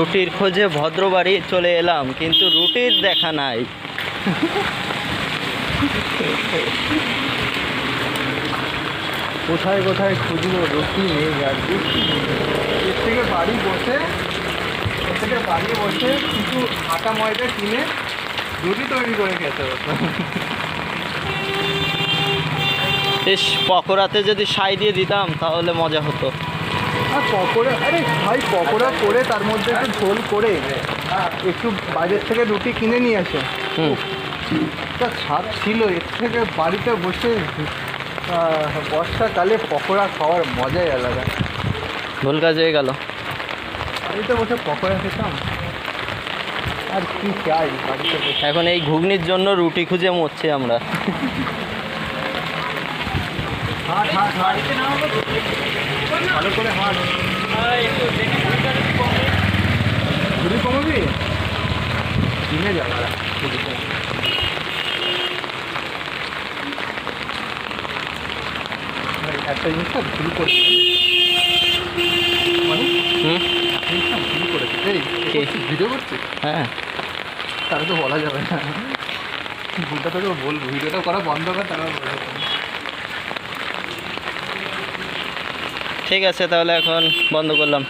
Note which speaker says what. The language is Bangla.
Speaker 1: রুটির খোঁজে ভদ্রবাড়ি চলে এলাম, কিন্তু রুটির দেখা নাই।
Speaker 2: কোথায় কোথায় খুঁজবো, রুটি নেই। আর এর থেকে বাড়ি বসে কিছু আটা ময়দা কিনে রুটি তৈরি করে খেতে হতো।
Speaker 1: বেশ, পকোড়াতে যদি সাই দিয়ে দিতাম তাহলে মজা হতো।
Speaker 2: আর পকোড়া, আরে ভাই পকোড়া করে তার মধ্যে একটু ঝোল করে একটু বাজার থেকে রুটি কিনে নিয়ে আসে, তা স্বাদ ছিল। এর থেকে বাড়িতে বসে বর্ষাকালে পকোড়া খাওয়ার মজাই আলাদা।
Speaker 1: ভুল কাজ হয়ে গেল।
Speaker 2: বাড়িতে বসে পকোড়া খেতাম, আর কি চাই বাড়িতে বসে।
Speaker 1: এখন এই ঘুগনির জন্য রুটি খুঁজে মরছি আমরা।
Speaker 2: হাট হাট হাট, ভালো করে হাট। ঘুরি কমাবি, কিনে যাবো একটা জিনিসটা ভুল করেছে, মানে জিনিসটা ভুল করেছে। এই ভিডিও করছি,
Speaker 1: হ্যাঁ,
Speaker 2: তাহলে তো বলা যাবে না। ভুলটা তোকে বলবো, ভিডিওটা করা বন্ধ কর, তারপর বলবো।
Speaker 1: ঠিক আছে, তাহলে এখন বন্ধ করলাম।